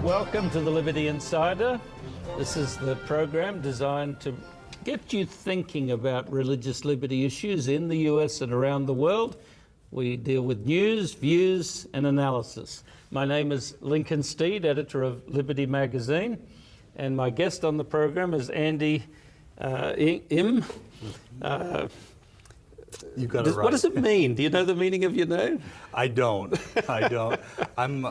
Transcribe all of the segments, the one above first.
Welcome to the Liberty Insider. This is the program designed to get you thinking about religious liberty issues in the US and around the world. We deal with news, views, and analysis. My name is Lincoln Steed, editor of Liberty Magazine, and my guest on the program is Andy Im. You got it right. What does it mean? Do you know the meaning of your name? I don't. I'm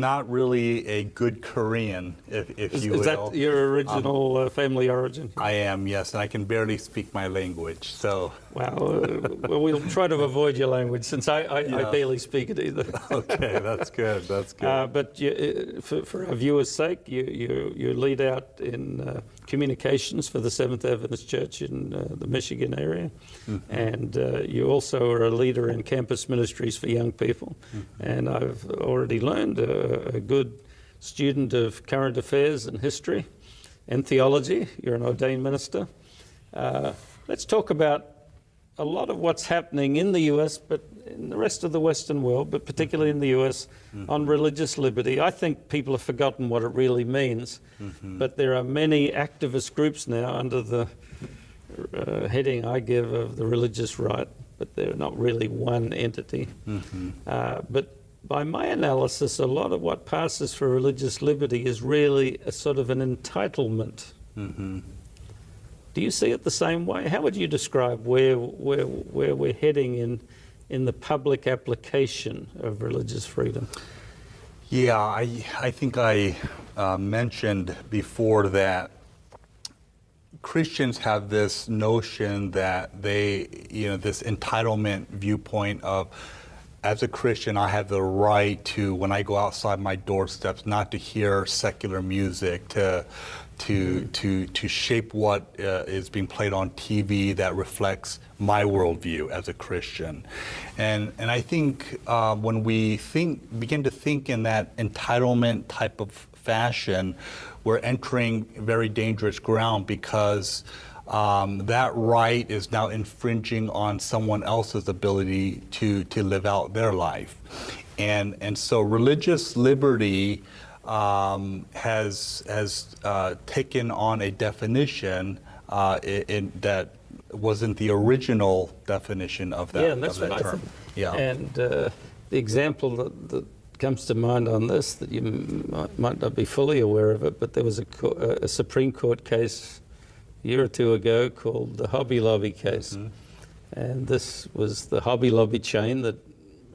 not really a good Korean, if you will. Is that your original family origin? I am, yes, and I can barely speak my language. So. Well, we'll try to avoid your language since I barely speak it either. Okay, that's good. That's good. But for our viewers' sake, you lead out in communications for the Seventh Adventist Church in the Michigan area, and you also are a leader in campus ministries for young people. And I've already learned a good student of current affairs and history and theology. You're an ordained minister. Let's talk about a lot of what's happening in the US, but in the rest of the Western world, but particularly in the US, on religious liberty. I think people have forgotten what it really means, but there are many activist groups now under the heading I give of the religious right, but they're not really one entity. But by my analysis, a lot of what passes for religious liberty is really a sort of an entitlement. Do you see it the same way? How would you describe where we're heading in the public application of religious freedom? Yeah, I think I mentioned before that Christians have this notion that they, this entitlement viewpoint of, as a Christian, I have the right to, when I go outside my doorsteps, not to hear secular music, to shape what is being played on TV that reflects my worldview as a Christian. And I think when we begin to think in that entitlement type of fashion, we're entering very dangerous ground, because that right is now infringing on someone else's ability to live out their life. And so religious liberty has taken on a definition that wasn't the original definition of that, and that's of that what term. I think. Yeah. And the example that comes to mind on this, that you might not be fully aware of it, but there was a Supreme Court case a year or two ago called the Hobby Lobby case. And this was the Hobby Lobby chain that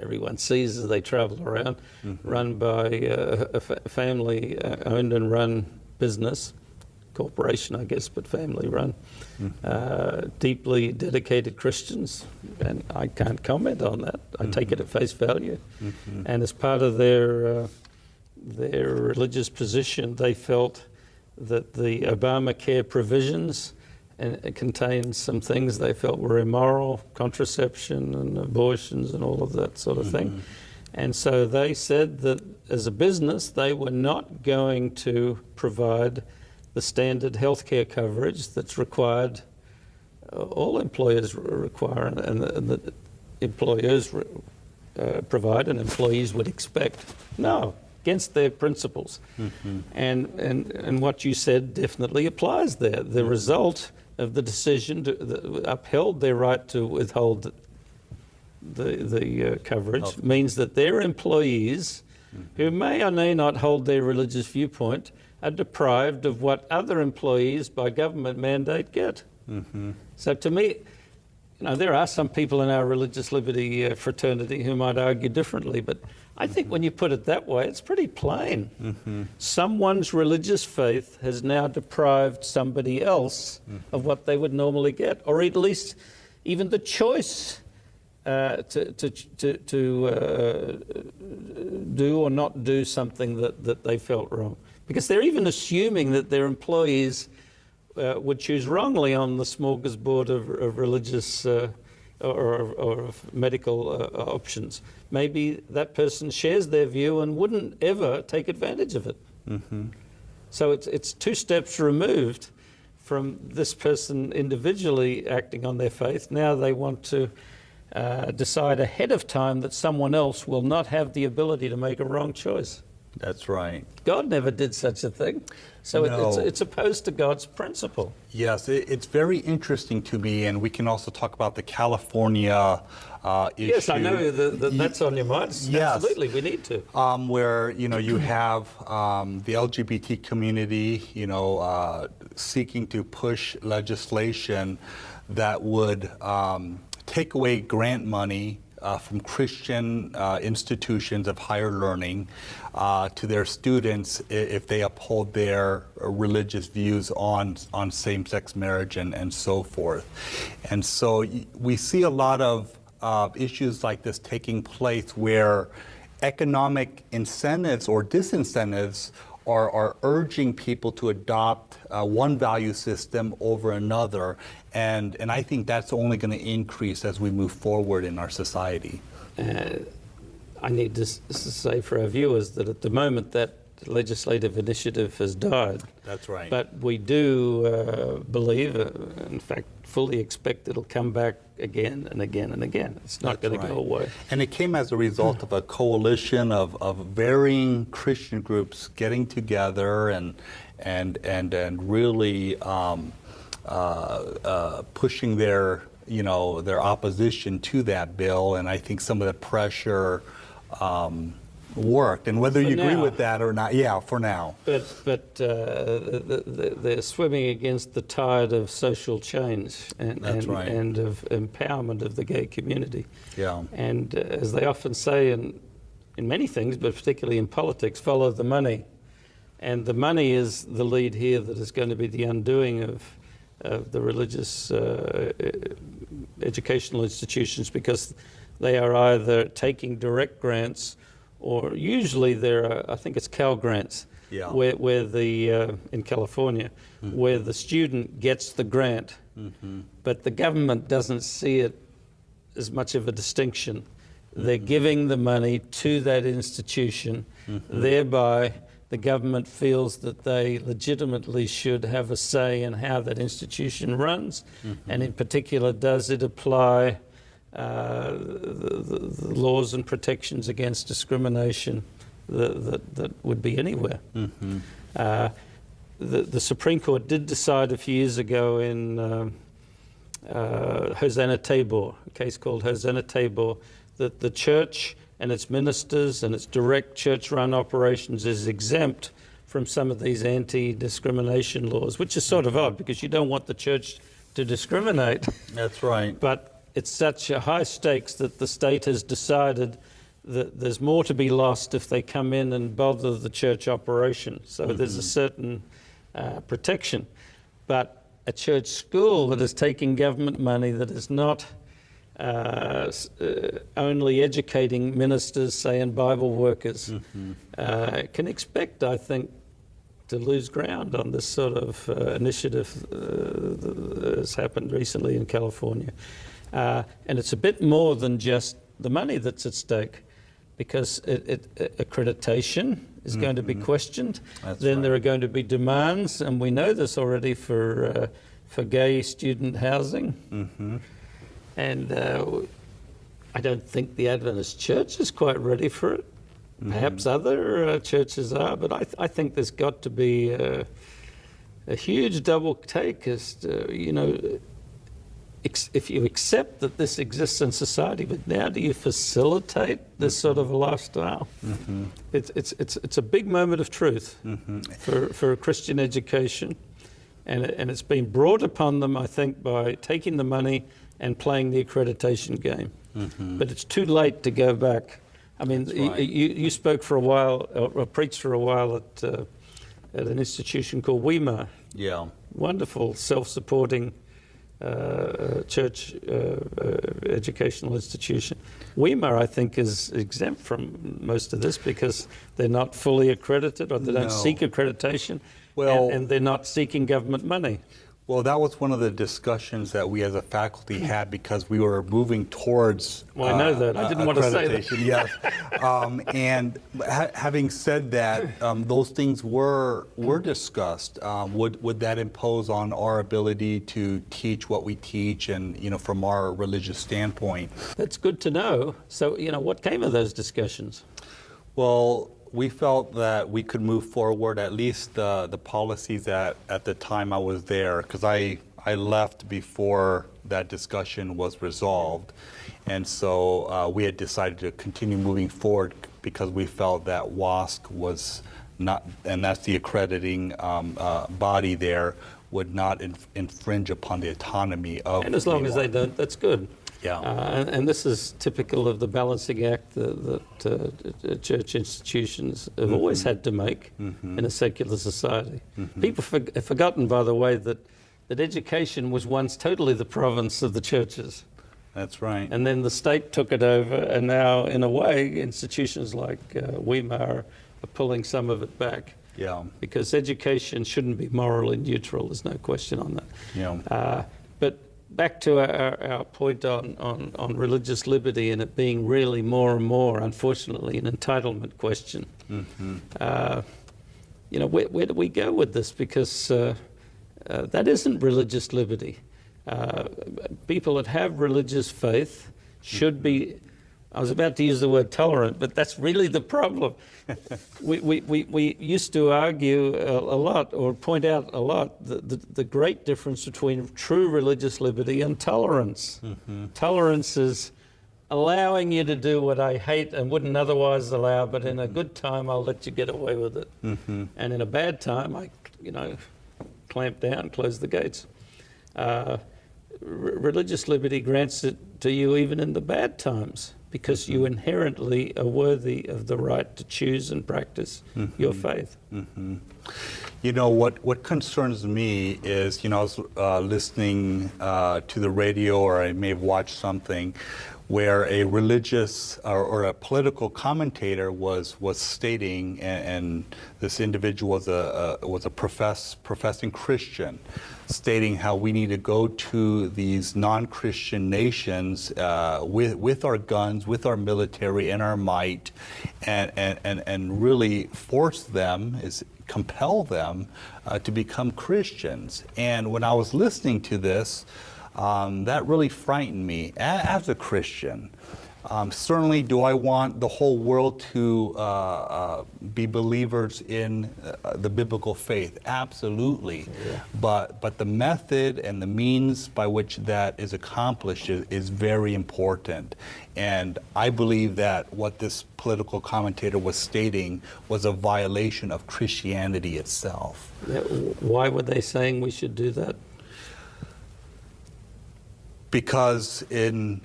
everyone sees as they travel around, run by a family owned and run business, corporation, I guess, but family run, deeply dedicated Christians, and I can't comment on that. I take it at face value. And as part of their religious position, they felt that the Obamacare provisions contained some things they felt were immoral, contraception and abortions and all of that sort of thing. And so they said that as a business, they were not going to provide the standard healthcare coverage that's required, all employers require, and the employers provide and employees would expect. No, against their principles. And what you said definitely applies there. The result of the decision upheld their right to withhold the coverage means that their employees, who may or may not hold their religious viewpoint, are deprived of what other employees by government mandate get. So to me, there are some people in our religious liberty fraternity who might argue differently, but I think when you put it that way, it's pretty plain. Someone's religious faith has now deprived somebody else of what they would normally get, or at least even the choice to do or not do something that they felt wrong. Because they're even assuming that their employees would choose wrongly on the smorgasbord of religious or of medical options. Maybe that person shares their view and wouldn't ever take advantage of it. So it's two steps removed from this person individually acting on their faith. Now they want to decide ahead of time that someone else will not have the ability to make a wrong choice. That's right. God never did such a thing. So No. it's opposed to God's principle. Yes, it's very interesting to me, and we can also talk about the California issue. Yes, I know that's on your mind. Yes. Absolutely, we need to. Where you have the LGBT community, seeking to push legislation that would take away grant money from Christian institutions of higher learning to their students if they uphold their religious views on same-sex marriage and so forth. And so we see a lot of issues like this taking place where economic incentives or disincentives are urging people to adopt one value system over another, and I think that's only going to increase as we move forward in our society. I need to say for our viewers that at the moment that legislative initiative has died. That's right. But we do believe, in fact, fully expect it'll come back again and again and again. It's not going to go away. And it came as a result of a coalition of varying Christian groups getting together and really pushing their opposition to that bill. And I think some of the pressure worked, and whether you agree with that or not, for now. But they're swimming against the tide of social change and of empowerment of the gay community. Yeah. And as they often say in many things, but particularly in politics, follow the money. And the money is the lead here that is going to be the undoing of the religious educational institutions, because they are either taking direct grants, or usually there are, I think it's Cal grants, where the in California, where the student gets the grant, but the government doesn't see it as much of a distinction. They're giving the money to that institution, thereby the government feels that they legitimately should have a say in how that institution runs, and in particular, does it apply the laws and protections against discrimination that would be anywhere. The Supreme Court did decide a few years ago in Hosanna Tabor, a case called Hosanna Tabor, that the church and its ministers and its direct church-run operations is exempt from some of these anti-discrimination laws, which is sort of odd because you don't want the church to discriminate. That's right. But it's such a high stakes that the state has decided that there's more to be lost if they come in and bother the church operation. So there's a certain protection. But a church school that is taking government money, that is not only educating ministers, say, and Bible workers, can expect, I think, to lose ground on this sort of initiative that has happened recently in California. And it's a bit more than just the money that's at stake, because accreditation is going to be questioned. There are going to be demands, and we know this already for gay student housing. And I don't think the Adventist Church is quite ready for it. Perhaps other churches are, but I think there's got to be a huge double take as to, if you accept that this exists in society, but now do you facilitate this sort of a lifestyle? It's a big moment of truth for Christian education, and it's been brought upon them, I think, by taking the money and playing the accreditation game. But it's too late to go back. I mean, you spoke for a while, or preached for a while at an institution called Weimar. Yeah. Wonderful, self-supporting church educational institution. Weimar, I think, is exempt from most of this because they're not fully accredited, or they don't seek accreditation, and they're not seeking government money. Well, that was one of the discussions that we as a faculty had because we were moving towards Well, I know that. I didn't want to say that. accreditation, yes. And having said that, those things were discussed. Would that impose on our ability to teach what we teach and, from our religious standpoint? That's good to know. So, what came of those discussions? Well, we felt that we could move forward, at least the policies that at the time I was there, because I left before that discussion was resolved. And so we had decided to continue moving forward because we felt that WASC was not, and that's the accrediting body there, would not infringe upon the autonomy of. And as long as they don't, that's good. Yeah. And this is typical of the balancing act that church institutions have always had to make in a secular society. People have forgotten, by the way, that education was once totally the province of the churches. That's right. And then the state took it over, and now, in a way, institutions like Weimar are pulling some of it back. Yeah. Because education shouldn't be morally neutral, there's no question on that. Yeah. But back to our point on religious liberty and it being really more and more, unfortunately, an entitlement question. Where do we go with this? Because that isn't religious liberty. People that have religious faith should be, I was about to use the word tolerant, but that's really the problem. We used to argue a lot, or point out a lot, the great difference between true religious liberty and tolerance. Tolerance is allowing you to do what I hate and wouldn't otherwise allow, but in a good time I'll let you get away with it. And in a bad time, I clamp down, close the gates. Religious liberty grants it to you even in the bad times, because you inherently are worthy of the right to choose and practice your faith. What concerns me is, I was listening to the radio, or I may have watched something where a religious or a political commentator was stating, and this individual was a professing Christian, stating how we need to go to these non-Christian nations with our guns, with our military and our might, and really force them, compel them to become Christians. And when I was listening to this, that really frightened me as a Christian. Certainly, do I want the whole world to be believers in the biblical faith? Absolutely. Yeah. But the method and the means by which that is accomplished is very important. And I believe that what this political commentator was stating was a violation of Christianity itself. Why were they saying we should do that? Because in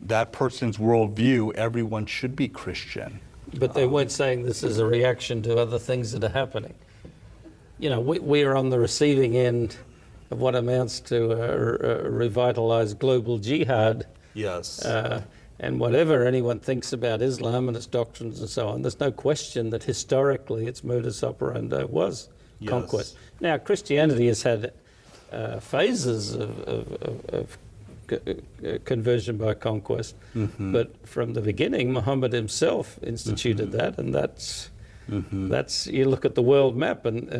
that person's worldview, everyone should be Christian. But they weren't saying this is a reaction to other things that are happening. We are on the receiving end of what amounts to a revitalized global jihad. Yes. And whatever anyone thinks about Islam and its doctrines and so on, there's no question that historically its modus operandi was conquest. Now, Christianity has had phases of conversion by conquest, but from the beginning, Muhammad himself instituted that, and that's you look at the world map, and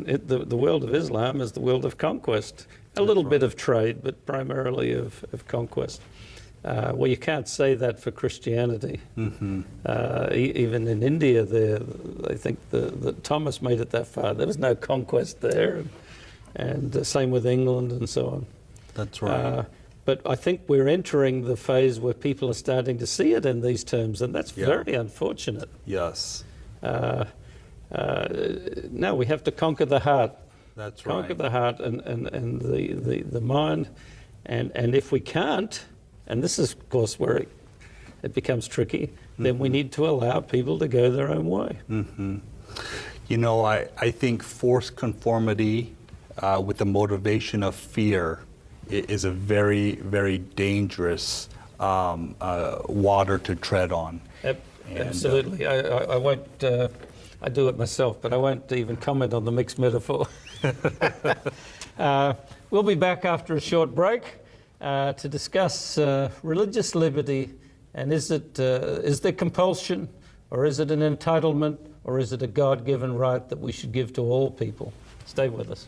the world of Islam is the world of conquest. A little bit of trade, but primarily of conquest. Well, you can't say that for Christianity. Even in India, I think that Thomas made it that far. There was no conquest there, and same with England and so on. That's right. But I think we're entering the phase where people are starting to see it in these terms, and that's very unfortunate. Yes. No, we have to conquer the heart. That's right. Conquer the heart and the mind, and if we can't, and this is, of course, where it becomes tricky, then we need to allow people to go their own way. I think forced conformity with the motivation of fear is a very, very dangerous water to tread on. Absolutely. I won't, I do it myself, but I won't even comment on the mixed metaphor. We'll be back after a short break to discuss religious liberty, and is there compulsion, or is it an entitlement, or is it a God-given right that we should give to all people? Stay with us.